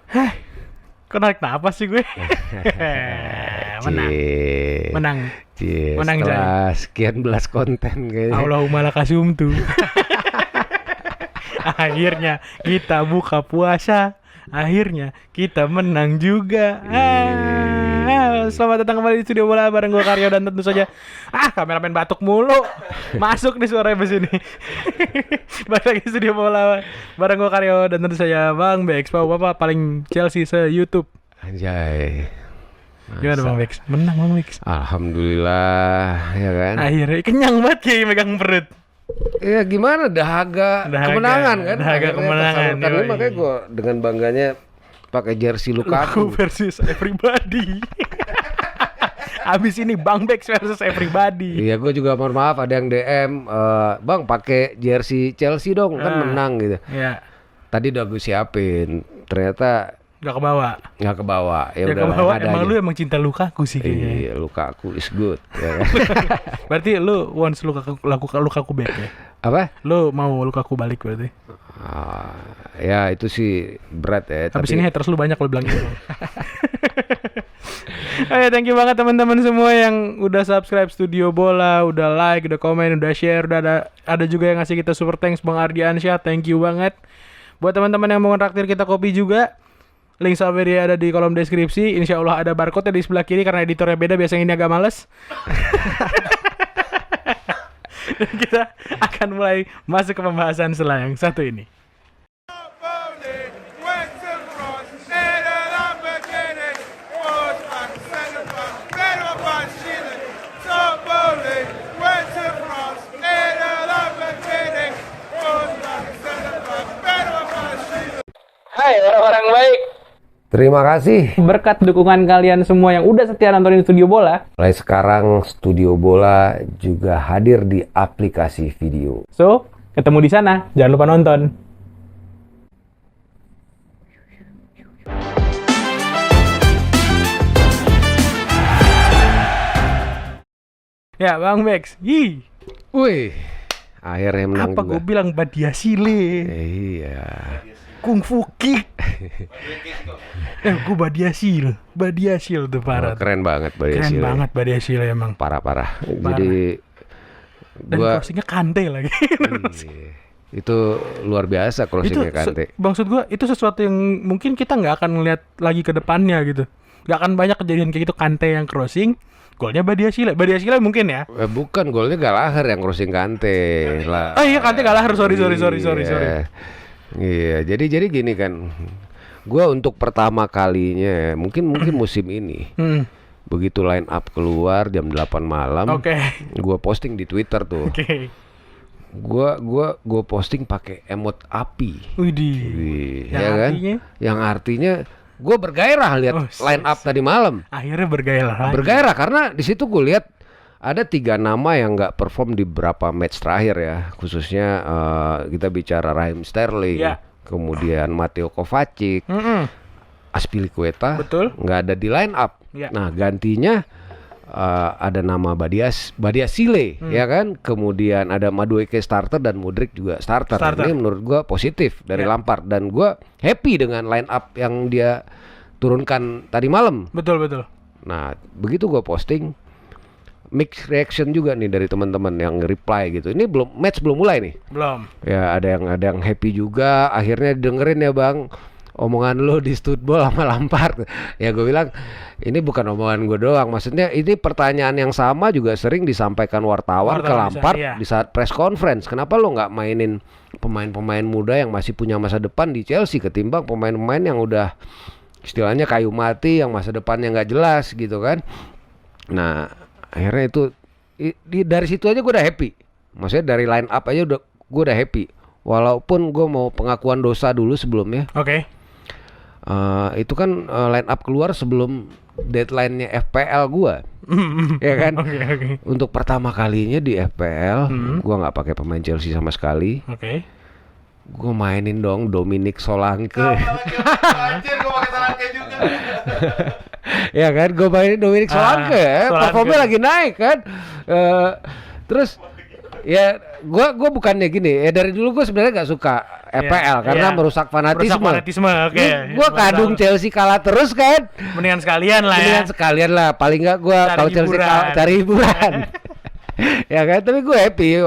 Hah, kok narik napas sih gue? Menang. Cie, Menang. cie, Menang, Jay. setelah sekian belas konten kayaknya. Allahumma lakasumtu. Akhirnya kita buka puasa. Akhirnya kita menang juga. Selamat datang kembali di Studio Bola bareng gue Karyo dan tentu saja kameramen batuk mulu. Masuk nih suaranya di sini. Balik lagi di Studio Bola bareng gue Karyo dan tentu saja Bang Bex, Bapak paling Chelsea se-YouTube. Anjay. Gimana Bang Bex? Menang Bang Bex. Alhamdulillah, ya kan. Akhirnya kenyang banget kayak megang perut. Ya gimana, dahaga kemenangan kan. Dahaga Akhirnya kemenangan. tersalurkan. Yoi. Makanya gue dengan bangganya pakai jersey Lukaku Lukaku. versus everybody. Abis ini Bang Bex versus everybody. Iya, gue juga mohon maaf ada yang DM, Bang pakai jersey Chelsea dong, kan menang gitu. Iya. Tadi udah gue siapin, ternyata Gak kebawa. nggak kebawa. Ya Ya udah kebawa ada emang aja. lu emang cinta Lukaku sih kayaknya. Iya, Lukaku is good. Ya kan? Berarti lu wants Lukaku back ya? Apa? Lu mau Lukaku balik berarti? Ya itu sih berat ya. Habis ini haters lu banyak lu bilang gitu. Oke, thank you banget teman-teman semua yang udah subscribe Studio Bola, udah like, udah komen, udah share, udah ada juga yang ngasih kita super thanks Bang Ardiansyah, thank you banget. Buat teman-teman yang mau nraktir kita kopi juga, link Saweria ada di kolom deskripsi. Insya Allah ada barcode di sebelah kiri karena editornya beda, biasanya ini agak males. Dan kita akan mulai masuk ke pembahasan setelah yang satu ini. Hai orang-orang baik. Terima kasih. Berkat dukungan kalian semua yang udah setia nontonin Studio Bola, Mulai sekarang Studio Bola juga hadir di aplikasi video. so ketemu di sana. Jangan lupa nonton. Ya Bang Bex, Wih, akhirnya menang apa juga. gue bilang Badiashile, Iya. Kung Fu Kick. Gue Badiashile tuh parah. Keren banget Badiashile. Keren banget Badiashile emang. Parah. Jadi Dan gua crossingnya Kante lagi. itu luar biasa crossingnya Kante. Maksud gue itu sesuatu yang mungkin kita nggak akan ngeliat lagi ke depannya gitu. Nggak akan banyak kejadian kayak gitu, Kante yang crossing, golnya Badiashile mungkin ya. Bukan, golnya Gallagher yang crossing Kante lah. Oh iya, Kante Gallagher, sorry. Iya, jadi gini kan. Gua untuk pertama kalinya mungkin musim ini. Begitu line up keluar jam 8 malam. Oke. Gua posting di Twitter tuh. Oke. Gua posting pakai emot api. Widih. Wih, Yang ya kan? artinya? Yang artinya gue bergairah lihat line up tadi malam. Akhirnya bergairah. Bergairah karena di situ gue lihat ada 3 nama yang nggak perform di beberapa match terakhir ya, khususnya kita bicara Raheem Sterling, Ya. kemudian Mateo Kovacic, Azpilicueta, Betul. nggak ada di line up. Ya. Nah gantinya ada nama Badiashile, ya kan, kemudian ada Madueke starter dan Mudryk juga starter. Ini menurut gue positif dari Lampard dan gue happy dengan line up yang dia turunkan tadi malam. Betul. Nah, begitu gue posting, mixed reaction juga nih dari teman-teman yang reply gitu. Ini match belum mulai nih. Belum. Ya ada yang happy juga. Akhirnya dengerin ya Bang, omongan lo di Studbol sama Lampard. Ya gue bilang ini bukan omongan gue doang. Maksudnya ini pertanyaan yang sama juga sering disampaikan wartawan ke Lampard di saat press conference. Kenapa lo nggak mainin pemain-pemain muda yang masih punya masa depan di Chelsea ketimbang pemain-pemain yang udah istilahnya kayu mati yang masa depannya nggak jelas gitu kan. Nah akhirnya itu dari situ aja gue udah happy. Maksudnya dari line up aja gue udah happy. Walaupun gue mau pengakuan dosa dulu sebelumnya. Oke. Itu kan line up keluar sebelum deadline-nya FPL gua. Ya kan? Oke. Untuk pertama kalinya di FPL gua nggak pakai pemain Chelsea sama sekali. Oke. Gua mainin dong Dominic Solanke. Anjir, gua pakai Solanke juga. Ya kan, gua mainin Dominic Solanke. Performnya lagi naik kan. Terus ya gua bukannya gini ya, dari dulu gua sebenarnya nggak suka EPL karena Iya. merusak fanatisme. Merusak fanatisme, oke. Gua kadung Chelsea kalah terus kan. Mendingan sekalian lah ya. Mendingan sekalian lah, paling nggak gua Cari kalau Chelsea hiburan. kalah cari hiburan. Ya kan, tapi gue happy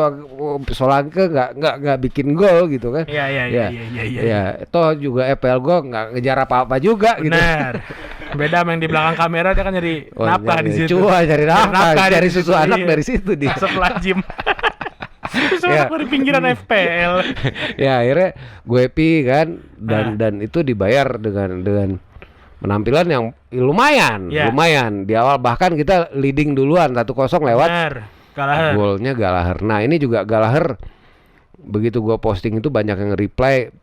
Solanke nggak bikin gol gitu kan. Iya. Ya, toh juga EPL gue nggak ngejar apa-apa juga gitu. Benar. Beda sama yang di belakang kamera dia kan jadi nafkah di situ. Cari nafkah, cari di susu situ, anak iya. dari situ dia. Masuk lajim. Susu Ya. anak di pinggiran FPL. Ya akhirnya gue happy kan Nah. dan itu dibayar dengan penampilan yang lumayan, Ya. lumayan. Di awal bahkan kita leading duluan 1-0 lewat Benar. Gallagher. golnya Gallagher. Nah ini juga Gallagher, begitu gua posting itu banyak yang reply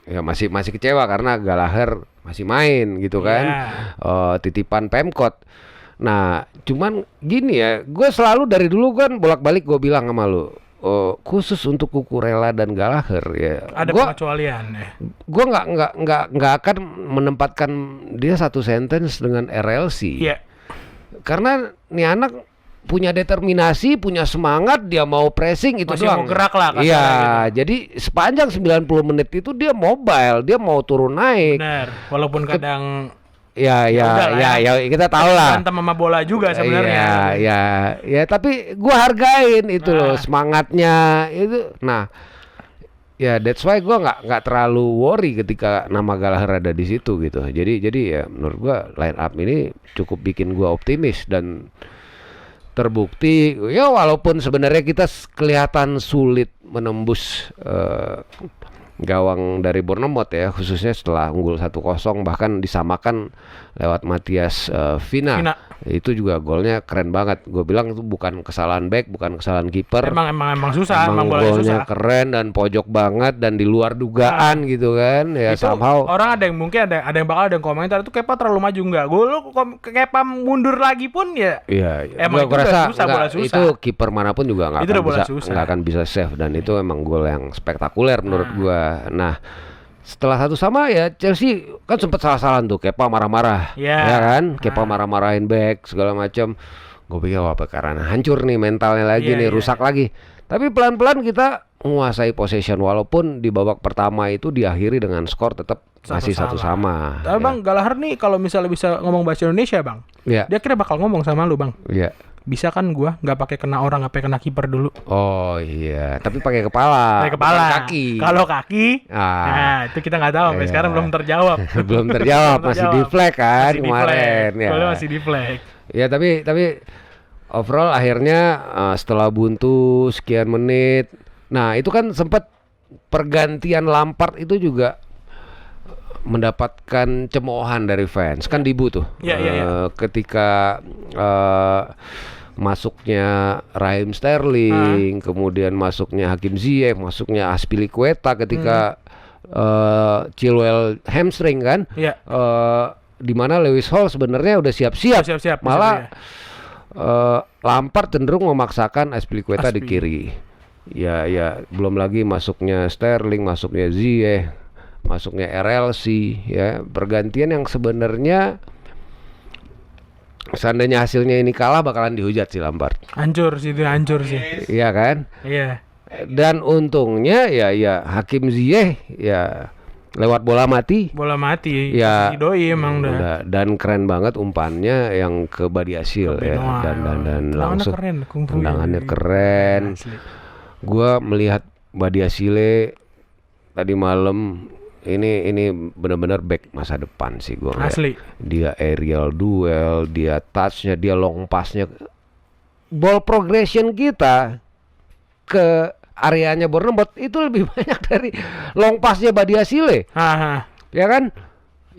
ya masih kecewa karena Gallagher masih main gitu kan. Titipan Pemkot. Nah cuman gini ya, gue selalu dari dulu kan bolak-balik gue bilang sama lu, khusus untuk Cucurella dan Gallagher ya. Ada pengecualian ya. Gue nggak akan menempatkan dia satu sentence dengan RLC. Iya. Karena nih anak punya determinasi, punya semangat, dia mau pressing itu Masih doang. mau gerak lah kasarnya Iya, gitu. jadi sepanjang 90 menit itu dia mobile, dia mau turun naik. Benar. Walaupun kadang Ya, udahlah ya, kita tahu lah. berantem sama bola juga sebenarnya. Ya, tapi gua hargain itu loh Nah. semangatnya itu. Nah, ya that's why gua nggak terlalu worry ketika nama Gallagher ada di situ gitu. Jadi ya menurut gua line up ini cukup bikin gua optimis dan terbukti ya walaupun sebenarnya kita kelihatan sulit menembus gawang dari Bournemouth ya, khususnya setelah unggul 1-0 bahkan disamakan lewat Matias Vina. Itu juga golnya keren banget. Gue bilang itu bukan kesalahan back, bukan kesalahan kiper. Emang susah, emang bolanya golnya susah. keren dan pojok banget dan di luar dugaan gitu kan. Ya Itu somehow orang ada yang mungkin ada yang bakal ada yang komentar itu Kepa terlalu maju enggak. Gue Kepa mundur lagi pun ya. Iya, Emang itu gua udah rasa susah, bola susah. itu kiper manapun juga Itu udah bola susah. nggak akan bisa save dan itu emang gol yang spektakuler menurut gua. Nah, setelah 1-1 ya Chelsea kan sempat salah-salahan tuh, Kepa marah-marah, Ya. ya kan? Kepa marah-marahin back segala macam. Gue pikir wah karena hancur nih mentalnya lagi nih, rusak lagi. Tapi pelan-pelan kita menguasai possession walaupun di babak pertama itu diakhiri dengan skor tetap masih 1-1. Tapi Bang Gallagher nih kalau misalnya bisa ngomong bahasa Indonesia Bang, Ya. dia kira bakal ngomong sama lu Bang. Ya. Bisa kan gua nggak pakai kena orang, nggak pakai kena kiper dulu. Oh iya, tapi pakai kepala, Pakai kepala. bukan kaki. Kalau kaki, Ah. nah itu kita nggak tahu sampai Iya. sekarang belum terjawab. Belum terjawab, masih di flag kan Masih di kemarin flag. ya. Golnya masih di flag. Ya tapi overall akhirnya setelah buntu sekian menit, nah itu kan sempat pergantian Lampard itu juga mendapatkan cemoohan dari fans kan Dibu tuh. Iya. Ketika masuknya Raheem Sterling, kemudian masuknya Hakim Ziyech, masuknya Azpilicueta ketika Chilwell hamstring kan. Iya. Di mana Lewis Hall sebenarnya udah siap-siap. Siap-siap. Malah Lampard cenderung memaksakan Azpilicueta di Azpi. kiri. Ya, belum lagi masuknya Sterling, masuknya Ziyech, masuknya RLC ya. Pergantian yang sebenarnya seandainya hasilnya ini kalah bakalan dihujat si Lampard. Hancur sih itu, hancur sih. Iya kan? Iya. Dan untungnya ya Hakim Ziyech ya lewat bola mati. Bola mati. Ya, Doi emang udah. dan keren banget umpannya yang ke Badiashile ya. Benoit, Dan tendangannya langsung keren, kungfu tendangannya ya. keren. Asli. Gua melihat Badiashile tadi malam ini benar-benar back masa depan sih gua ngeliat. Asli. Dia aerial duel, dia touchnya, dia long passnya, ball progression kita ke areanya Bournemouth itu lebih banyak dari long passnya Badiashile, Haha. ya kan?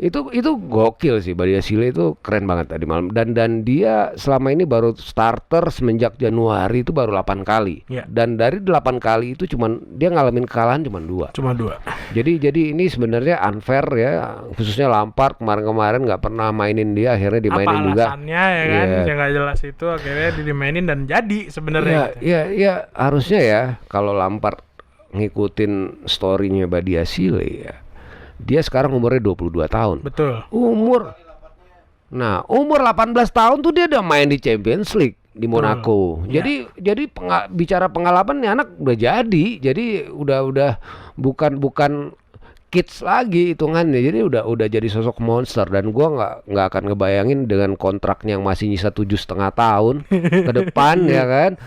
Itu gokil sih, Badiashile itu keren banget tadi malam dan dia selama ini baru starter semenjak Januari itu baru 8 kali. Ya. Dan dari 8 kali itu dia ngalamin kekalahan cuma 2. Cuma 2. Jadi ini sebenarnya unfair ya, khususnya Lampard kemarin nggak pernah mainin dia, akhirnya dimainin Apa juga. alasannya ya kan? Iya. Yang nggak jelas itu akhirnya dimainin dan jadi sebenarnya. gitu. Ya harusnya ya kalau Lampard ngikutin story-nya Badiashile ya. Dia sekarang umurnya 22 tahun. Betul. Umur 18 tahun tuh dia udah main di Champions League. di Monaco. Jadi bicara pengalaman nih anak udah jadi udah bukan kids lagi hitungannya. Jadi udah jadi sosok monster dan gua nggak akan ngebayangin dengan kontraknya yang masih nyisa 7,5 tahun ke depan ya kan.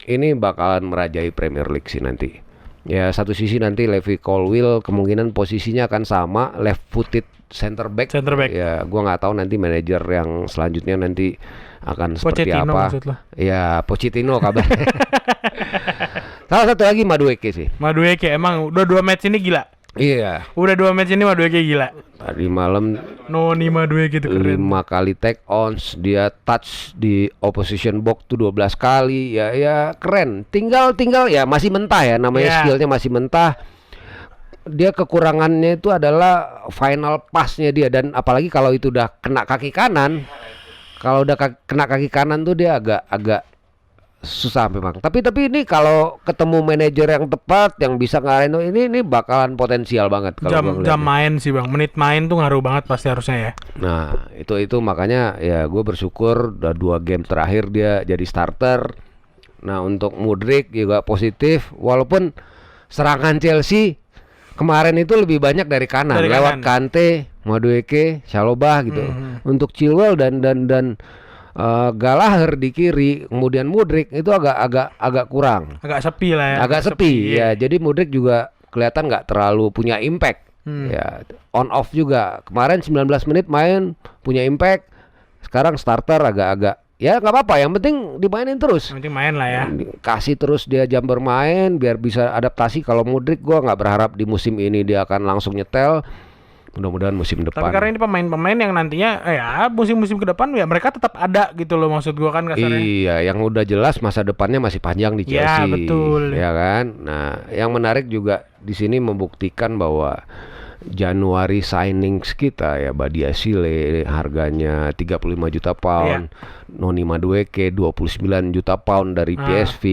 Ini bakalan merajai Premier League sih nanti. Ya satu sisi nanti Levi Colwill kemungkinan posisinya akan sama left footed center back. Ya gua nggak tahu nanti manajer yang selanjutnya nanti akan seperti Pochettino apa. maksud lo? Ya Pochettino kabarnya. Salah satu lagi Madueke sih. Madueke emang udah 2 match ini gila. Iya. Udah 2 match ini Madueke gila. Tadi malam Noni Madueke itu keren. 5 kali take ons, dia touch di opposition box tuh 12 kali. Ya keren. Tinggal ya masih mentah ya, namanya skillnya masih mentah. Dia kekurangannya itu adalah final pass-nya dia, dan apalagi kalau itu udah kena kaki kanan. Kalau udah kena kaki kanan tuh dia agak susah memang. Tapi ini kalau ketemu manajer yang tepat yang bisa ngarahin ini bakalan potensial banget kalau jam main sih Bang. Menit main tuh ngaruh banget pasti harusnya ya. Nah, itu makanya ya gue bersyukur udah 2 game terakhir dia jadi starter. Nah, untuk Mudryk juga positif walaupun serangan Chelsea kemarin itu lebih banyak dari kanan lewat Kante, Madueke, Chalobah gitu. Untuk Chilwell dan Gallagher di kiri, kemudian Mudryk itu agak kurang. Agak sepi lah ya. Agak sepi ya. Jadi Mudryk juga kelihatan nggak terlalu punya impact. Ya, on off juga. Kemarin 19 menit main punya impact. Sekarang starter agak ya nggak apa-apa. Yang penting dimainin terus. Yang penting main lah ya. Kasih terus dia jam bermain biar bisa adaptasi. Kalau Mudryk gua nggak berharap di musim ini dia akan langsung nyetel. Mudah-mudahan musim depan. Tapi karena ini pemain-pemain yang nantinya ya musim-musim ke depan ya mereka tetap ada gitu loh, maksud gua kan kasarnya. Iya, yang udah jelas masa depannya masih panjang di Ya Chelsea. betul. Ya kan. Nah, yang menarik juga di sini membuktikan bahwa Januari signings kita ya Badiashile harganya 35 juta pound, Noni Madueke 29 juta pound dari PSV,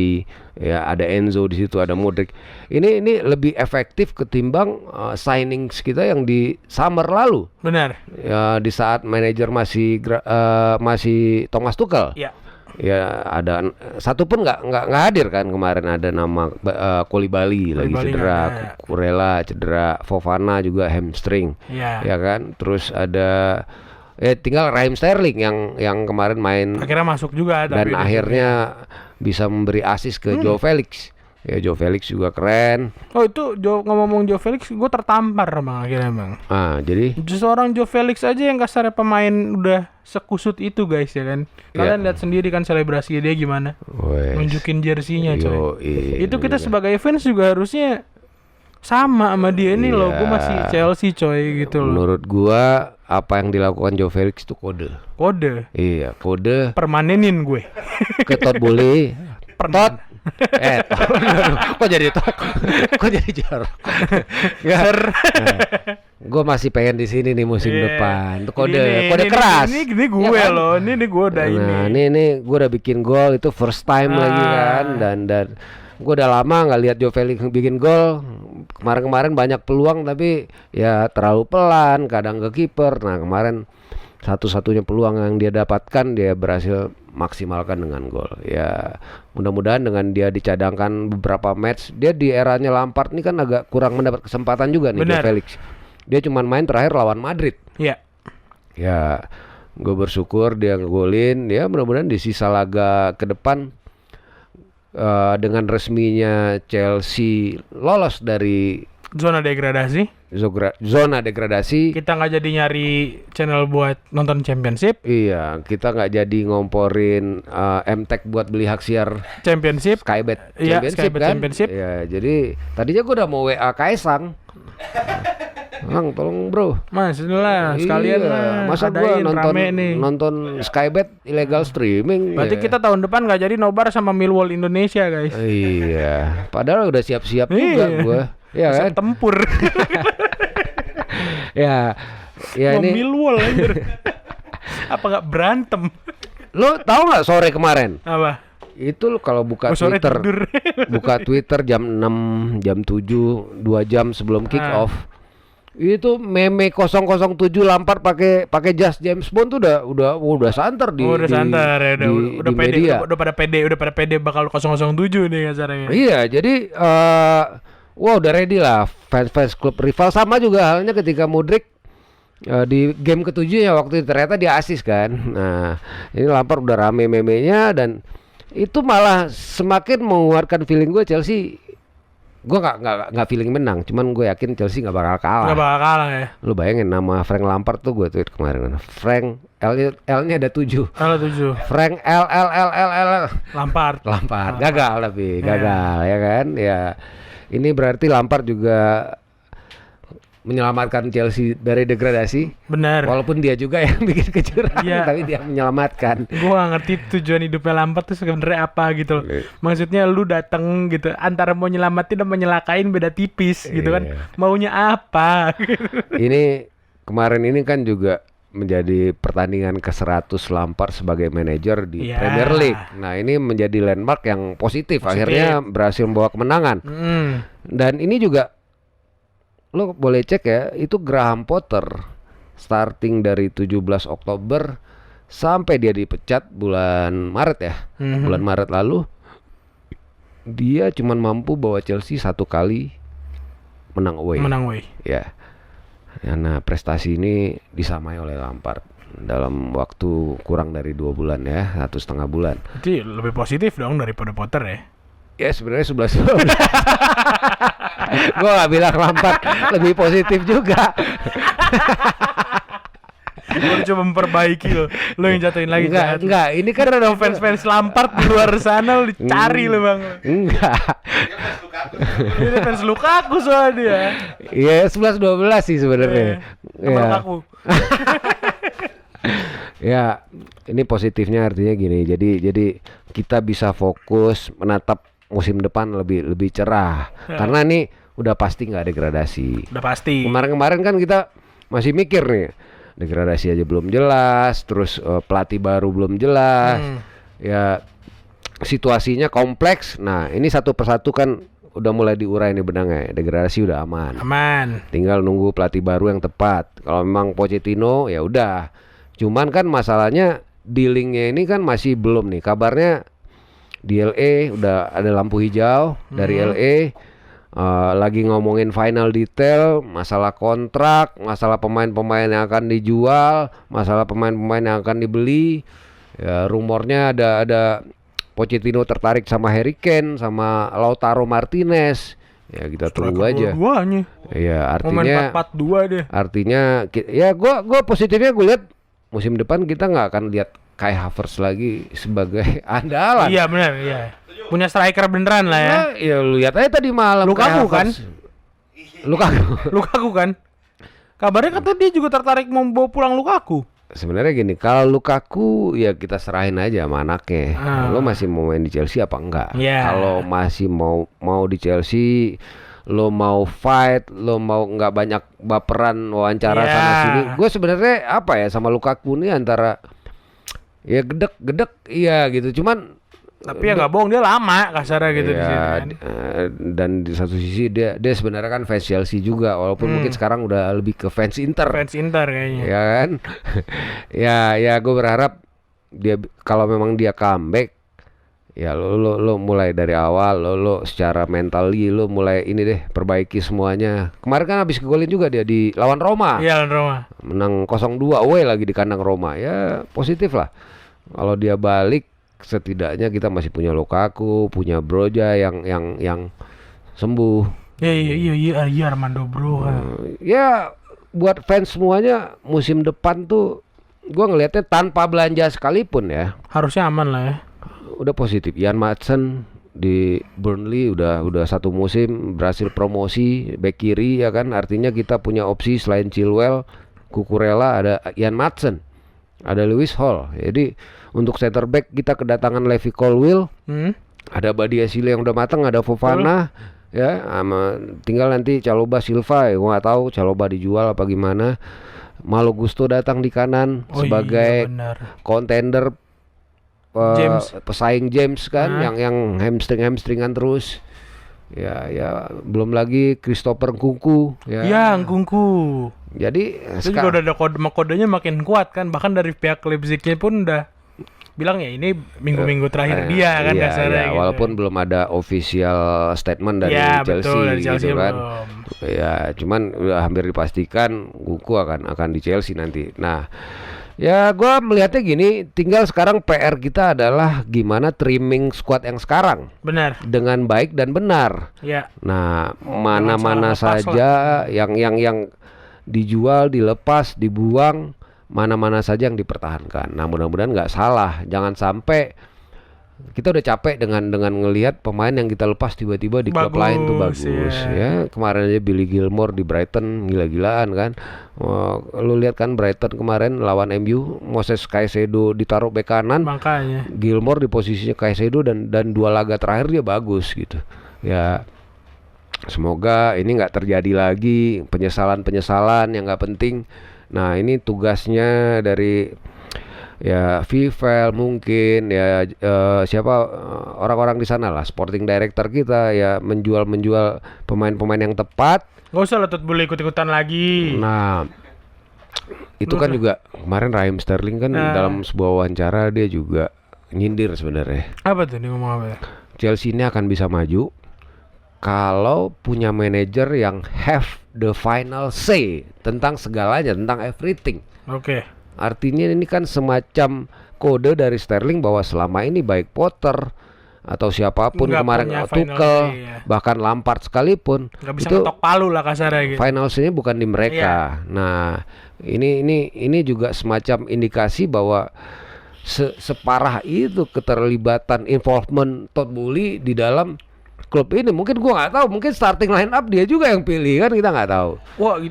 ya ada Enzo di situ, ada Mudryk. Ini lebih efektif ketimbang signings kita yang di summer lalu. Benar. Ya di saat manajer masih Thomas Tuchel. Iya. Ya ada satu pun nggak hadir kan kemarin, ada nama Koulibaly lagi cedera, Kurela cedera, Fofana juga hamstring, ya kan. Terus ada tinggal Raheem Sterling yang kemarin main akhirnya masuk juga dan akhirnya bisa memberi assist ke Joe Felix. Ya Joe Felix juga keren. Oh itu ngomong Joe Felix, gue tertampar Bang akhirnya Bang. Jadi seorang Joe Felix aja yang kasarnya pemain udah sekusut itu guys ya kan. Kalian lihat sendiri kan selebrasi dia gimana. Nunjukin jersinya coy. Itu kita sebagai fans juga harusnya sama dia ini loh. Gue masih Chelsea coy gitu loh. Menurut gua apa yang dilakukan Joe Felix itu kode. Iya, kode. Permanenin gue. Ketot boleh. Tot. Kok jadi tot? Kok jadi jorok? Gue masih pengen di sini nih musim depan. Itu kode keras. Ini gue ya loh. Ini gue udah ini gue udah bikin gol itu first time lagi kan, dan gue udah lama nggak lihat Joe Felix bikin gol. Kemarin banyak peluang tapi ya terlalu pelan, kadang ke kiper. Nah kemarin satu-satunya peluang yang dia dapatkan dia berhasil maksimalkan dengan gol. Ya mudah-mudahan dengan dia dicadangkan beberapa match, dia di eranya Lampard ini kan agak kurang mendapat kesempatan juga nih Joe Felix. Dia cuma main terakhir lawan Madrid. Iya. Ya gue bersyukur dia ngegolin. Ya mudah-mudahan di sisa laga ke depan dengan resminya Chelsea lolos dari zona degradasi. Kita nggak jadi nyari channel buat nonton Championship. Iya, kita nggak jadi ngomporin MTech buat beli hak siar Championship. Skybet Championship. Ya, jadi tadinya gue udah mau WA Kaisang. Bang, tolong bro. Mas, inilah sekalian lah. Masa gue nonton Skybet illegal streaming. Berarti kita tahun depan nggak jadi nobar sama Millwall Indonesia guys. Iya, padahal udah siap-siap juga gue. Ya kan? Tempur. ya ini Millwall anjir. Apa nggak berantem? Lo tahu nggak sore kemarin? Apa? Itu kalau buka Twitter, buka Twitter jam 6, jam 7, 2 jam sebelum kick off. Itu meme 007 Lampard pakai jas James Bond tuh udah santer di udah di- santer ya, udah di pede, media. udah pada pede bakal 007 nih kasarnya. Iya, jadi wah udah ready lah fans klub rival. Sama juga halnya ketika Modric di game ketujuh ya waktu itu ternyata dia asis kan. Nah, ini Lampard udah rame memenya dan itu malah semakin menguatkan feeling gue Chelsea. Gue nggak feeling menang, cuman gue yakin Chelsea nggak bakal kalah. Nggak bakal kalah ya. Lu bayangin nama Frank Lampard tuh gue tweet kemarin. Frank L-nya ada 7. Kalau 7 Frank L. Lampard. Gagal tapi gagal ya kan ya. Ini berarti Lampard juga menyelamatkan Chelsea dari degradasi. Bener. Walaupun dia juga yang bikin kecurangan, Iya. tapi dia menyelamatkan. Gue gak ngerti tujuan hidupnya Lampard tuh sebenarnya apa gitu loh. Maksudnya lu dateng gitu antara mau nyelamatin dan menyelakain beda tipis gitu kan. Iya. Maunya apa? Ini kemarin ini kan juga menjadi pertandingan ke-100 Lampard sebagai manajer di Iya. Premier League. Nah, ini menjadi landmark yang positif. Akhirnya berhasil membawa kemenangan. Dan ini juga lo boleh cek ya, itu Graham Potter starting dari 17 Oktober sampai dia dipecat bulan Maret ya. Bulan Maret lalu dia cuman mampu bawa Chelsea 1 kali menang away. Menang away. Ya. Nah, prestasi ini disamai oleh Lampard dalam waktu kurang dari 2 bulan ya, 1,5 bulan. Jadi lebih positif dong daripada Potter ya. Ya sebenarnya 11. Gua nggak bilang Lampard lebih positif juga. Gue coba memperbaiki lo yang jatuhin lagi. Enggak, ini kan ada fans-fans Lampard di luar sana lo dicari lo bang. Enggak. Dia fans Lukaku. Ini fans Lukaku soalnya. Ya 11-12 sih sebenarnya. Sama Lukaku. Ya, ini positifnya artinya gini. Jadi kita bisa fokus menatap musim depan lebih cerah. Karena nih udah pasti nggak degradasi. Udah pasti. Kemarin-kemarin kan kita masih mikir nih, degradasi aja belum jelas, terus pelatih baru belum jelas. Ya situasinya kompleks. Nah, ini satu persatu kan udah mulai diurai nih benangnya. Degradasi udah aman. Aman. Tinggal nunggu pelatih baru yang tepat. Kalau memang Pochettino ya udah. Cuman kan masalahnya dealingnya ini kan masih belum nih. Kabarnya di LA udah ada lampu hijau dari LA. Lagi ngomongin final detail, masalah kontrak, masalah pemain-pemain yang akan dijual, masalah pemain-pemain yang akan dibeli. Ya, rumornya ada Pochettino tertarik sama Harry Kane, sama Lautaro Martinez. Ya kita tunggu aja. Dua-duanya. Ya Momen artinya 4-4-2 deh. artinya ya gua positifnya gue lihat musim depan kita nggak akan lihat Kai Havertz lagi sebagai andalan. Iya benar, iya. Punya striker beneran lah ya. Nah, ya lu lihat aja tadi malam Lukaku Kai Havertz. Lukaku. Lukaku kan. Kabarnya kata dia juga tertarik mau bawa pulang Lukaku. Sebenarnya gini, kalau Lukaku ya kita serahin aja sama anaknya. Lo masih mau main di Chelsea apa enggak? Iya. Kalau masih mau di Chelsea, lo mau fight, lo mau nggak banyak baperan wawancara Iya. sana sini. Gue sebenarnya apa ya sama Lukaku nih antara ya gedek iya gitu. Cuman Tapi ya nggak bohong dia lama kasarnya gitu di sini ya, kan. dan di satu sisi dia sebenarnya kan fans Chelsea juga, walaupun mungkin sekarang udah lebih ke fans Inter. Fans Inter kayaknya. Ya kan? ya gue berharap dia kalau memang dia comeback ya lo mulai dari awal lo secara mentally lo mulai ini deh perbaiki semuanya. Kemarin kan habis kegolin juga dia di lawan Roma. Iya lawan Roma. Menang 0-2 away lagi di kandang Roma. Ya positif lah. Kalau dia balik setidaknya kita masih punya Lukaku, punya Broja yang sembuh. Iya Armando Bro. Ya buat fans semuanya musim depan tuh gua ngelihatnya tanpa belanja sekalipun ya Harusnya aman lah ya. udah positif. Ian Maatsen di Burnley udah 1 musim berhasil promosi bek kiri ya kan, artinya kita punya opsi selain Chilwell, Cucurella, ada Ian Maatsen, ada Lewis Hall. Jadi untuk center back kita kedatangan Levi Colwill, ada Badia Sile yang udah matang, ada Fofana. Ya, tinggal nanti Chalobah Silva, ya gua nggak tahu Chalobah dijual apa gimana. Malo Gusto datang di kanan sebagai kontender James. pesaing James kan, yang hamstringan terus. Ya belum lagi Christopher Nkunku ya. Ya, Nkunku. Jadi Itu juga udah ada kodenya makin kuat kan, bahkan dari pihak Leipzignya pun udah bilang ya ini minggu-minggu terakhir dia kan iya, dasarnya gitu. walaupun belum ada official statement dari Ya, Chelsea, betul, dari Chelsea gitu kan. belum. Ya, cuman udah hampir dipastikan Nkunku akan di Chelsea nanti. Nah, ya gua melihatnya gini, tinggal sekarang PR kita adalah gimana trimming squad yang sekarang Benar. dengan baik dan benar. Ya. Nah, mana-mana salah lepas saja yang dijual, dilepas, dibuang, mana-mana saja yang dipertahankan. Nah, mudah-mudahan nggak salah. Jangan sampai kita udah capek dengan ngelihat pemain yang kita lepas tiba-tiba di klub lain tuh bagus ya. Kemarin aja Billy Gilmore di Brighton gila-gilaan kan. Lu lihat kan Brighton kemarin lawan MU, Moses Caicedo ditaruh bek kanan. Makanya. Gilmore di posisinya Caicedo dan 2 laga terakhir dia bagus gitu. Ya semoga ini nggak terjadi lagi penyesalan yang nggak penting. Nah, ini tugasnya dari ya Vivel mungkin ya siapa orang-orang di sana lah, sporting director kita ya menjual pemain-pemain yang tepat. Gak usah lah Tut boleh ikut-ikutan lagi. Nah, itu kan juga kemarin Raheem Sterling kan dalam sebuah wawancara dia juga nyindir sebenarnya. Apa tuh dia ngomong apa? Chelsea ini akan bisa maju kalau punya manajer yang have the final say tentang segalanya, tentang everything. Oke. Artinya ini kan semacam kode dari Sterling bahwa selama ini baik Potter atau siapapun Nggak kemarin punya final Tuchel say, ya. bahkan Lampard sekalipun Gak bisa itu ngetok palu lah kasarnya gitu. final say-nya bukan di mereka. Nah, ini juga semacam indikasi bahwa separah itu keterlibatan involvement Todd Boehly di dalam klub ini. Mungkin gua nggak tahu, mungkin starting line up dia juga yang pilih kan, kita nggak tahu. Wah,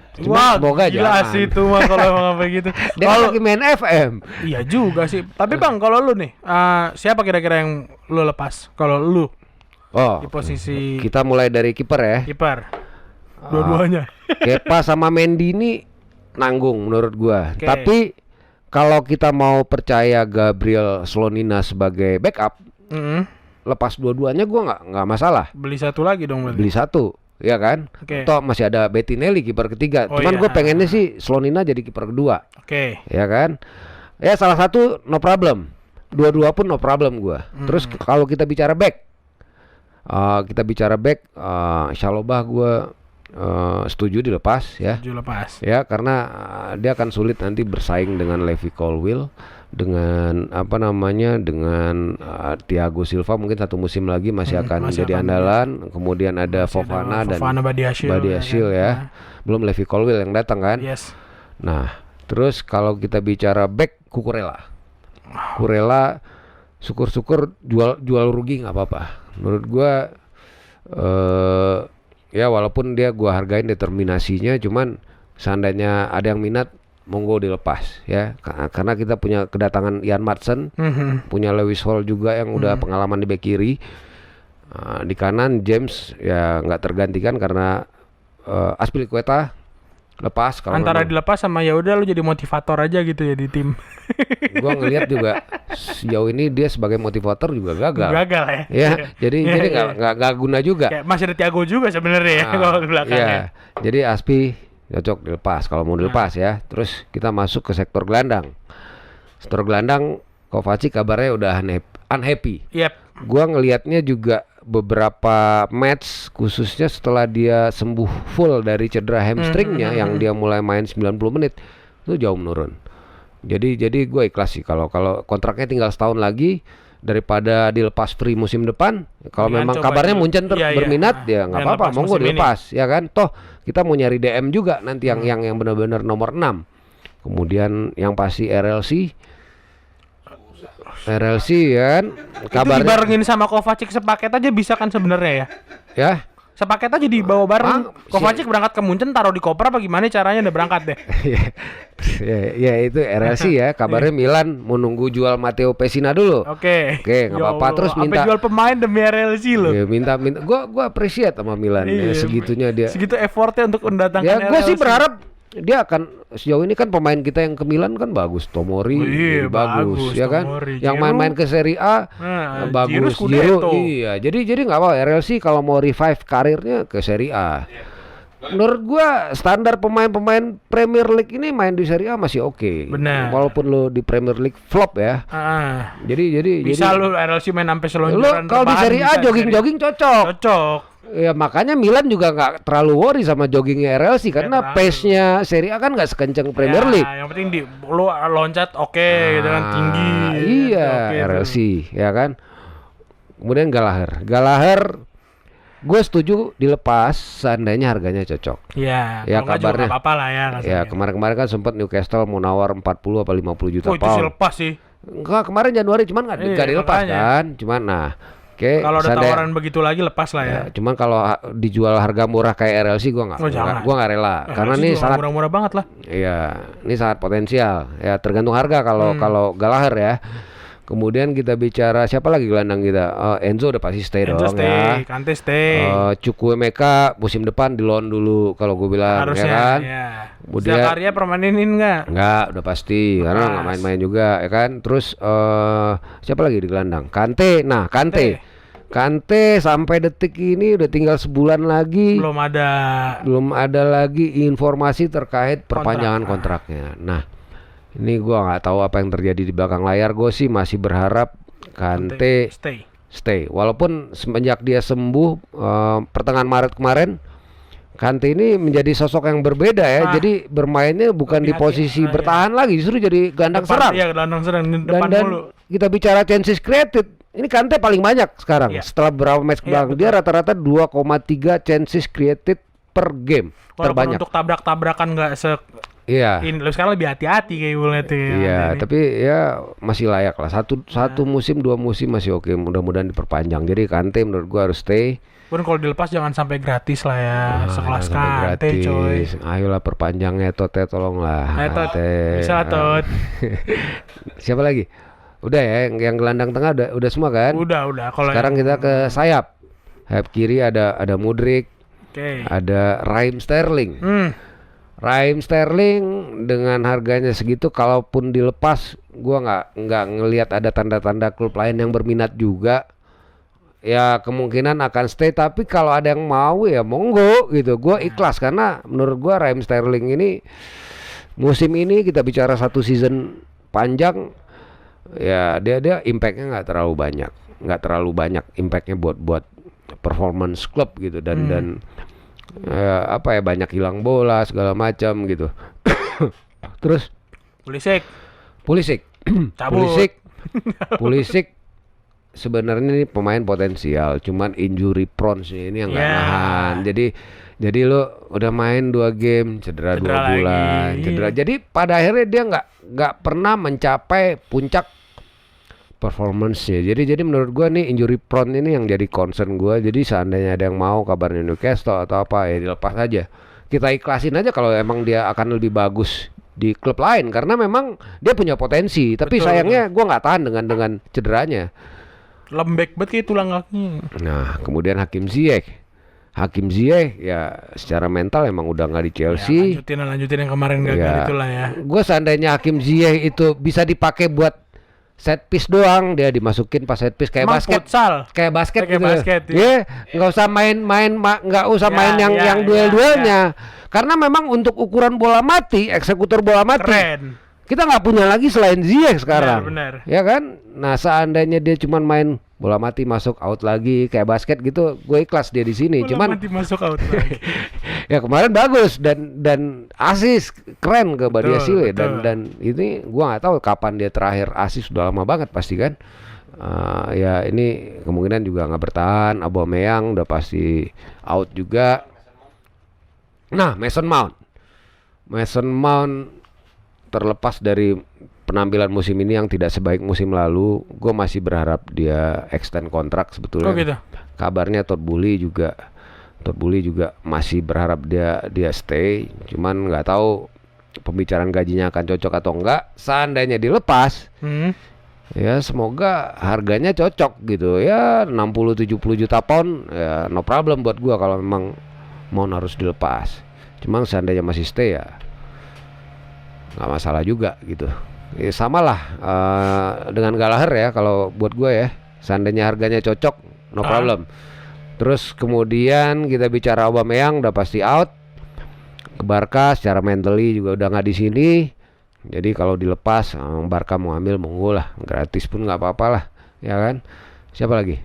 semoga gila jangan. sih itu mah kalau emang apa gitu. Dia kan lagi main FM. Iya juga sih. Tapi Bang, kalau lu nih, siapa kira-kira yang lu lepas? Kalau lu Oh, di posisi kita mulai dari kiper ya. kiper. Dua-duanya. Kepa sama Mendy ini nanggung menurut gua. Oke. Tapi kalau kita mau percaya Gabriel Slonina sebagai backup, lepas dua-duanya gua nggak masalah. Beli satu lagi dong berarti. Beli satu, ya kan? Oke. Toh masih ada Bettinelli kiper ketiga. Oh, Cuman iya. gue pengennya sih Slonina jadi kiper kedua, Oke. ya kan? Ya salah satu no problem. Dua-dua pun no problem gua. Terus kalau kita bicara back, Chalobah gua setuju dilepas ya. Tujuh lepas. Ya karena dia akan sulit nanti bersaing dengan Levi Colwill, dengan dengan Thiago Silva mungkin satu musim lagi masih akan masih jadi akan andalan. Kemudian ada Fofana dan Badiashile ya. Belum Levi Colwill yang datang kan. Yes. Nah, terus kalau kita bicara back, Cucurella syukur-syukur jual rugi nggak apa-apa. Menurut gua ya walaupun gua hargain determinasinya, cuman seandainya ada yang minat monggo dilepas ya. Karena kita punya kedatangan Ian Maatsen, punya Lewis Hall juga yang udah pengalaman di bek kiri. Di kanan James ya nggak tergantikan karena Azpilicueta lepas. Kalau Antara dilepas sama ya udah lu jadi motivator aja gitu ya di tim. gua ngelihat juga sejauh ini dia sebagai motivator juga gagal. Gagal ya. Ya, jadi nggak guna juga. Kayak masih ada Thiago juga sebenarnya ya kalau di belakangnya. Iya. Jadi Aspi cocok dilepas kalau mau dilepas ya. Terus kita masuk ke sektor gelandang. Sektor gelandang Kovacic kabarnya udah unhappy. Yep. Gua ngelihatnya juga beberapa match khususnya setelah dia sembuh full dari cedera hamstringnya yang dia mulai main 90 menit itu jauh menurun. Jadi gue ikhlas sih kalau kontraknya tinggal setahun lagi daripada dilepas free musim depan. Kalau memang kabarnya Munchen berminat ya nggak apa-apa, monggo dilepas ya kan. Toh kita mau nyari DM juga nanti yang benar-benar nomor 6. Kemudian yang pasti RLC ya kan. Kabarnya itu dibarengin sama Kovacic sepaket aja bisa kan sebenarnya ya. Ya. Sepaket aja dibawa bareng. Kovacic berangkat ke Munchen taruh di koper apa gimana caranya udah berangkat deh. ya itu RLC ya. Kabarnya Milan mau nunggu jual Matteo Pessina dulu. Oke, nggak apa-apa. Terus minta jual pemain demi RLC loh. Ya, minta. Gua appreciate sama Milan ya, segitunya dia. Segitu effortnya untuk mendatangkan ya, gue sih berharap dia akan sejauh ini kan pemain kita yang ke Milan kan bagus, Tomori Oh, iya, jadi bagus ya kan, Tomori. yang Giroud. main-main ke Serie A Nah, bagus, Giroud Giroud, Scudetto. iya, jadi nggak apa RLC kalau mau revive karirnya ke Serie A. Menurut gua standar pemain-pemain Premier League ini main di Serie A masih oke. Benar. Walaupun lo di Premier League flop ya. Ah, Jadi bisa lu RLC main sampai lo selonjoran kalau di rebahan Serie A bisa, jogging-jogging cocok. cocok. Ya makanya Milan juga nggak terlalu worry sama joggingnya RLC karena terlalu. pace-nya Serie A kan nggak sekencang Premier Ya, League. yang penting lu loncat oke gitu kan, tinggi. Iya, Oke, tuh. RLC ya kan. Kemudian Gallagher, gue setuju dilepas seandainya harganya cocok. Iya, Ya, kalau nggak juga kabarnya. nggak apa-apa lah ya. Ya kemarin-kemarin kan sempat Newcastle mau nawar 40 apa 50 juta Oh, itu sih pound. lepas sih. Enggak, kemarin Januari cuman nggak Iya, dilepas makanya. kan. Cuman nah, oke. Kalau ada seandainya- tawaran begitu lagi lepas lah ya. ya, cuman kalau dijual harga murah kayak RLC gua nggak, Oh, jangan. gua nggak rela karena RLC ini juga sangat, murah-murah banget lah. iya, ini sangat potensial. Ya tergantung harga kalau Gallagher ya. Kemudian kita bicara siapa lagi gelandang kita? Enzo udah pasti stay Enzo dong stay, ya. Kante stay. Chukwuemeka musim depan di loan dulu kalau gue bilang Harusnya ya kan. ya. Kemudian- Zakaria permanenin nggak? Enggak, udah pasti karena Lepas. nggak main-main juga ya kan. Terus siapa lagi di gelandang? Kante. Nah, Kante sampai detik ini udah tinggal sebulan lagi. Belum ada lagi informasi terkait perpanjangan kontraknya. Nah, ini gua nggak tahu apa yang terjadi di belakang layar. Gue sih masih berharap Kante stay. Walaupun semenjak dia sembuh pertengahan Maret kemarin, Kante ini menjadi sosok yang berbeda ya. Ah. Jadi bermainnya bukan Lebih di posisi hati- bertahan lagi, justru jadi gelandang serang. Iya, gelandang serang di Dan, depan dan mulu. kita bicara chances created, ini Kante paling banyak sekarang. Iya. Setelah beberapa match Iya, belakang, dia rata-rata 2,3 chances created per game. Walaupun terbanyak. untuk tabrak-tabrakan nggak Iya. ini lu sekarang lebih hati-hati kayak gue liat ya. Iya, Ini. tapi ya masih layak lah. Satu musim, 2 musim masih oke. Mudah-mudahan diperpanjang. Jadi Kante menurut gua harus stay. Pun kalau dilepas jangan sampai gratis lah ya. Sekelas Jangan sampai Kante coy. Ayolah perpanjangnya Tote, tolonglah. Ayo, Tot. Kante. Bisa lah, Tot. Siapa lagi? Udah ya, yang gelandang tengah udah semua kan? Udah. Kalau Sekarang yang- kita ke sayap. Sayap kiri ada Mudryk, Oke. ada Raheem Sterling. Raheem Sterling dengan harganya segitu, kalaupun dilepas, gua nggak ngelihat ada tanda-tanda klub lain yang berminat juga. Ya kemungkinan akan stay, tapi kalau ada yang mau ya monggo gitu. Gua ikhlas karena menurut gua Raheem Sterling ini musim ini kita bicara satu season panjang, ya dia impactnya nggak terlalu banyak impactnya buat performance klub gitu dan apa ya, banyak hilang bola segala macam gitu. Terus Pulisic Cabut. Pulisic sebenarnya ini pemain potensial, cuman injury prone sih ini yang nggak Ya. nahan. Jadi lo udah main 2 game cedera 2 Cedera bulan, lagi. cedera. Jadi pada akhirnya dia nggak pernah mencapai puncak performance-nya. Jadi menurut gua nih injury prone ini yang jadi concern gua. Jadi seandainya ada yang mau kabarnya Newcastle atau apa ya dilepas aja. Kita ikhlasin aja kalau emang dia akan lebih bagus di klub lain karena memang dia punya potensi. Tapi Betul, sayangnya gua nggak tahan dengan cederanya. Lembek banget kayak tulang kakinya. Nah, kemudian Hakim Ziyech ya secara mental emang udah nggak di Chelsea. Ya, lanjutin yang kemarin gagal itulah ya. Gue seandainya Hakim Ziyech itu bisa dipakai buat set piece doang, dia dimasukin pas set piece kayak Emang basket. futsal. Kayak basket Kayak gitu. basket, ya. Iya, nggak usah nggak usah Ya, main yang ya, duel-duelnya. Karena memang untuk ukuran bola mati, eksekutor bola mati, Keren. kita nggak punya lagi selain Ziyech sekarang. Benar. Ya kan? Nah, seandainya dia cuman main bola mati masuk out lagi kayak basket gitu, gue ikhlas dia di sini. Bola Cuman mati masuk out lagi. ya kemarin bagus dan asis keren ke Badia Betul, Sile betul. dan ini gua nggak tahu kapan dia terakhir asis, sudah lama banget pasti kan. Ya ini kemungkinan juga nggak bertahan. Aubameyang udah pasti out juga. Nah, Mason Mount terlepas dari penampilan musim ini yang tidak sebaik musim lalu, gue masih berharap dia extend kontrak sebetulnya. Oh gitu. Kabarnya Todd Boehly juga masih berharap dia stay, cuman nggak tahu pembicaraan gajinya akan cocok atau enggak. Seandainya dilepas, ya semoga harganya cocok gitu ya, 60-70 juta pound ya no problem buat gua kalau memang mau harus dilepas. Cuma seandainya masih stay ya nggak masalah juga gitu. Ya, sama lah dengan Gallagher ya kalau buat gue ya. Seandainya harganya cocok, no problem. Terus kemudian kita bicara Aubameyang udah pasti out. Ke Barca secara mentally juga udah nggak di sini. Jadi kalau dilepas Barca mau ambil monggo lah, gratis pun nggak apa-apa lah, ya kan? Siapa lagi?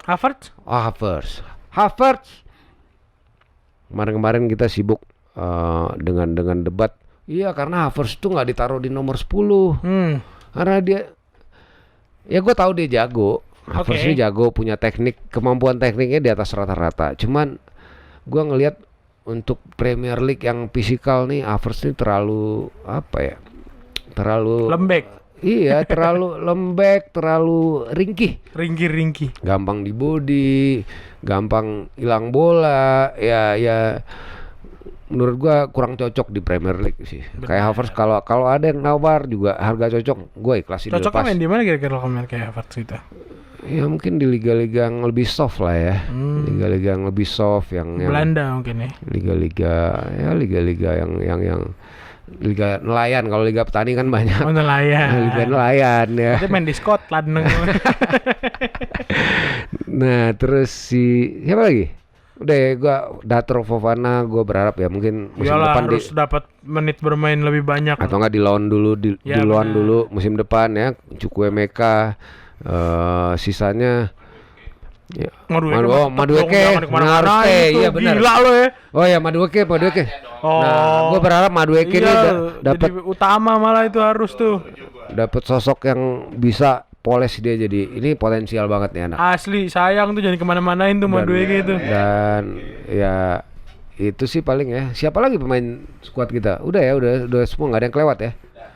Havertz? Oh, Havertz. Kemarin kita sibuk dengan debat. Iya, karena Havertz itu nggak ditaruh di nomor 10. Karena dia, ya gue tahu dia jago. Havertz ini jago, punya teknik, kemampuan tekniknya di atas rata-rata. Cuman gue ngelihat untuk Premier League yang fisikal nih, Havertz ini terlalu terlalu lembek. Iya, terlalu lembek, terlalu ringkih. Ringkih. Gampang di body, gampang hilang bola. Ya menurut gua kurang cocok di Premier League sih. Kayak Havertz kalau ada yang nawar juga harga cocok, gue ikhlasin dilepas. Cocoknya main di mana kira-kira kalau main kayak Havertz itu? Ya mungkin di liga-liga yang lebih soft lah ya. Liga-liga yang lebih soft yang Belanda mungkin ya. Liga-liga yang liga nelayan. Kalau liga petani kan banyak. Nelayan. Liga nelayan ya. Itu main di Scotland. Nah, terus siapa lagi? Udah ya, gue Datro Fofana, gue berharap ya mungkin musim depan harus dapat menit bermain lebih banyak. atau enggak di loan dulu, di loan dulu musim depan ya. Chukwuemeka, sisanya ya. Madueke harus stay, iya benar. Gila lo ya. Oh ya, Madueke. Nah, gue berharap Madueke ini dapat utama, malah itu harus tuh. Dapat sosok yang bisa poles dia, jadi ini potensial banget nih anak. Asli sayang tuh, jangan kemana-manain tuh Madueke itu. Dan ya itu sih paling ya. Siapa lagi pemain skuad kita? Udah semua, nggak ada yang kelewat ya.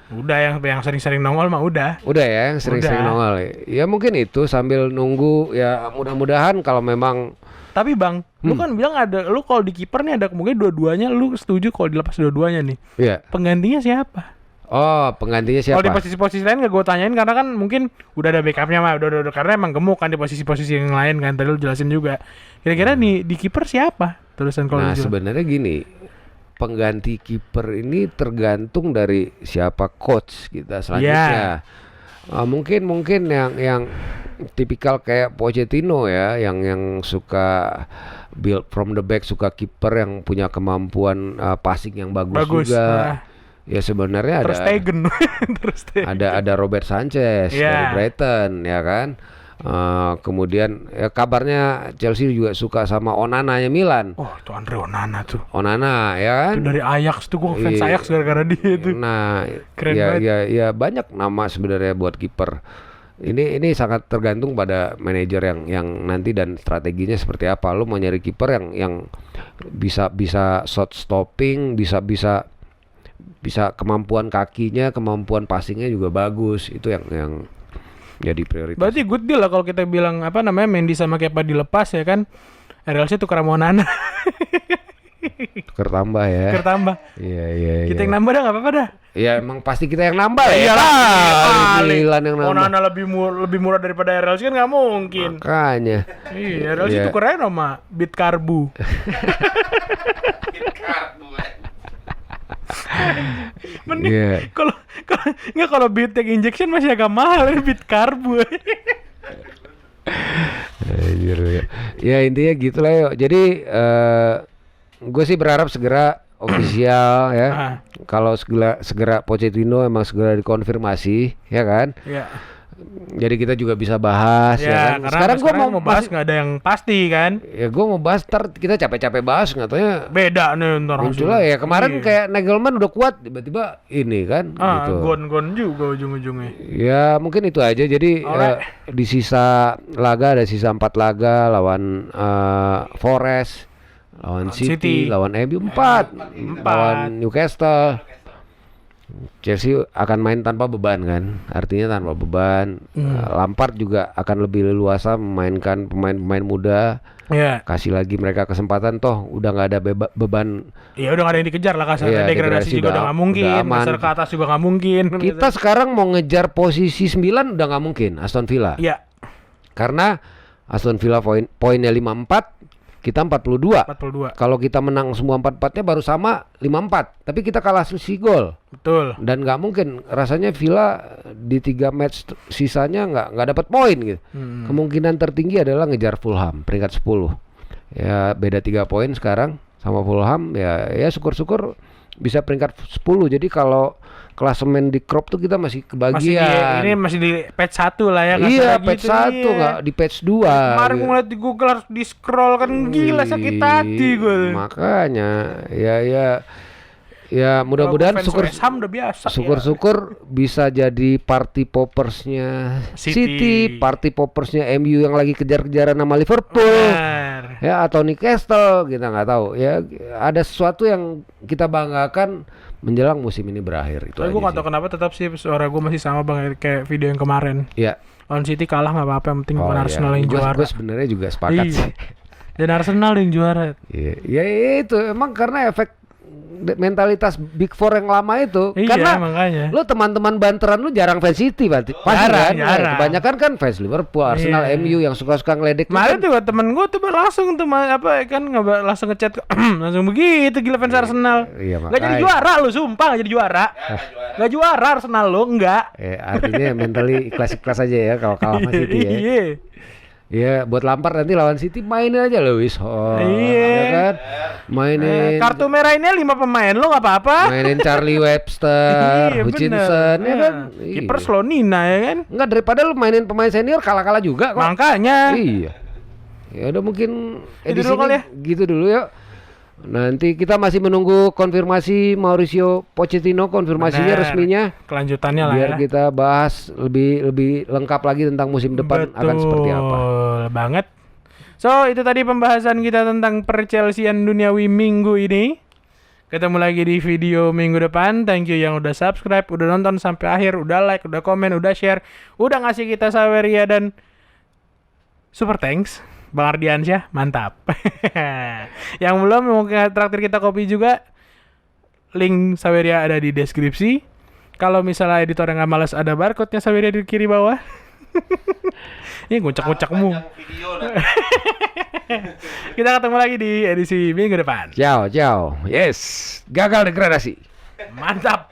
Udah yang sering-sering nongol mah udah. Udah ya, yang sering-sering nongol. Ya mungkin itu sambil nunggu ya, mudah-mudahan kalau memang. Tapi Bang, lu kan bilang lu kalau di kiper nih ada kemungkinan dua-duanya, lu setuju kalau dilepas dua-duanya nih. Iya. Penggantinya siapa? Oh, penggantinya siapa? Kalau di posisi-posisi lain gak gue tanyain karena kan mungkin udah ada backupnya mah, udah karena emang gemuk kan di posisi-posisi yang lain kan, tadi lu jelasin juga. Kira-kira nih di kiper siapa? Terusan kalau sebenarnya gini. Pengganti kiper ini tergantung dari siapa coach kita selanjutnya. Mungkin yang tipikal kayak Pochettino ya, yang suka build from the back, suka kiper yang punya kemampuan passing yang bagus juga. Ya sebenarnya ada Robert Sanchez dari Brighton ya kan. Kemudian ya kabarnya Chelsea juga suka sama Onana-nya Milan. Oh, itu Andre Onana tuh. Onana ya kan. Itu dari Ajax tuh, gua fans Ajax gara-gara dia itu. Nah, keren banget. Ya banyak nama sebenarnya buat kiper. Ini sangat tergantung pada manajer yang nanti dan strateginya seperti apa. Lu mau nyari kiper yang bisa shot stopping, bisa kemampuan kakinya, kemampuan passingnya juga bagus. Itu yang jadi prioritas. Berarti good deal lah kalau kita bilang Mendy sama Kepa dilepas ya kan. RLC tukar sama Onana. Tukar tambah ya. Tukar tambah. Iya. Kita yang nambah dah, enggak apa-apa dah. Ya emang pasti kita yang nambah ya. Milan yang nambah. Onana lebih murah daripada RLC kan nggak mungkin. Makanya. Iya, RLC tukernya sama Bitkarbu. Mending kalau Bitek injection masih agak mahal, Bitkarbu. Ya intinya gitulah yuk. Jadi gue sih berharap segera official ya. Kalau segera Pochettino emang segera dikonfirmasi ya kan. Iya. Jadi kita juga bisa bahas ya kan. Sekarang gue mau bahas nggak ada yang pasti kan. Ya gue mau bahas, ntar kita capek-capek bahas, nggak taunya beda nih ntar muncullah ya. Kemarin kayak Nagelman udah kuat, tiba-tiba ini kan gitu. Gon juga ujung-ujungnya. Ya mungkin itu aja. Jadi di sisa laga ada sisa 4 laga lawan Forest, lawan City, lawan MU 4, lawan Newcastle. Chelsea akan main tanpa beban kan, artinya tanpa beban. Lampard juga akan lebih leluasa memainkan pemain-pemain muda. Kasih lagi mereka kesempatan, toh udah nggak ada beban. Iya, udah nggak ada yang dikejar lah kasarnya. Degradasi juga udah nggak mungkin, masuk ke atas juga nggak mungkin. Kita sekarang mau ngejar posisi 9 udah nggak mungkin. Aston Villa. Iya. Karena Aston Villa poinnya 54, kita 42. 42. Kalau kita menang semua 4-4-nya baru sama 5-4, tapi kita kalah selisih gol. Betul. Dan nggak mungkin rasanya Villa di 3 match sisanya nggak dapat poin gitu. Kemungkinan tertinggi adalah ngejar Fulham peringkat 10. Ya beda 3 poin sekarang sama Fulham, ya syukur-syukur bisa peringkat 10. Jadi kalau klasemen di crop tuh kita masih kebagian. Ini masih di patch 1 lah ya. Iya, kasarnya patch gitu, 1 iya. nggak di patch 2. Kemarin gue ngeliat di Google harus di scroll kan gila sakit hati gue. Makanya ya mudah-mudahan West Ham udah biasa. syukur-syukur bisa jadi party poppersnya City, party poppersnya MU yang lagi kejar-kejaran sama Liverpool. Benar. Ya atau Newcastle, kita nggak tahu. Ya ada sesuatu yang kita banggakan menjelang musim ini berakhir itu. Tapi gue aja gak sih. tau kenapa tetap sih suara gue masih sama bang kayak video yang kemarin. Ya. On City kalah nggak apa-apa, yang penting bukan iya. Arsenal yang juara. Gue sebenarnya juga sepakat Iya. sih. Dan Arsenal yang juara. Iya, ya itu emang karena efek mentalitas Big Four yang lama itu. Iya, Karena makanya. lu teman-teman banteran lu jarang fans City pasti kan? Jarang. Kebanyakan kan fans Liverpool, Arsenal, Iya. MU yang suka-suka ngeledek. Kemarin tuh temen gue tuh langsung tuh langsung ngechat langsung begitu gila fans Arsenal. Iya, Gak jadi makanya. juara lu, sumpah gak jadi juara. Gak juara Arsenal lu, enggak. Artinya mentally ikhlas-ikhlas aja ya kalau kalah sama City ya. Iya. Iya, buat Lampard nanti lawan City mainin aja Lewis Hall. Iya. Ya kan? Mainin Kartu merah ini 5 pemain lu gak apa-apa. mainin Charlie Webster, Iya, Hutchinson, bener. ya kan? Kiper Iya. Slonina ya kan. Enggak, daripada lu mainin pemain senior kalah-kalah juga kok. Makanya. Iya. Ya udah mungkin Itu edisi dulu kali ini ya. gitu dulu ya. Nanti kita masih menunggu konfirmasi Mauricio Pochettino, konfirmasinya Bener. resminya. Kelanjutannya lah Biar ya. kita bahas lebih lengkap lagi tentang musim depan akan seperti apa. Betul banget. So, itu tadi pembahasan kita tentang perchelsean duniawi minggu ini. Ketemu lagi di video minggu depan. Thank you yang udah subscribe, udah nonton sampai akhir, udah like, udah komen, udah share, udah ngasih kita Saweria dan super thanks Bang Ardiansyah, mantap. Yang belum mau traktir kita kopi juga, link Saweria ada di deskripsi. Kalau misalnya editor yang nggak males ada barcode-nya Saweria di kiri bawah. Ini ngucak-ngucakmu. Panjang video dah. Kita ketemu lagi di edisi minggu depan. Ciao, ciao. Yes, gagal degradasi. Mantap.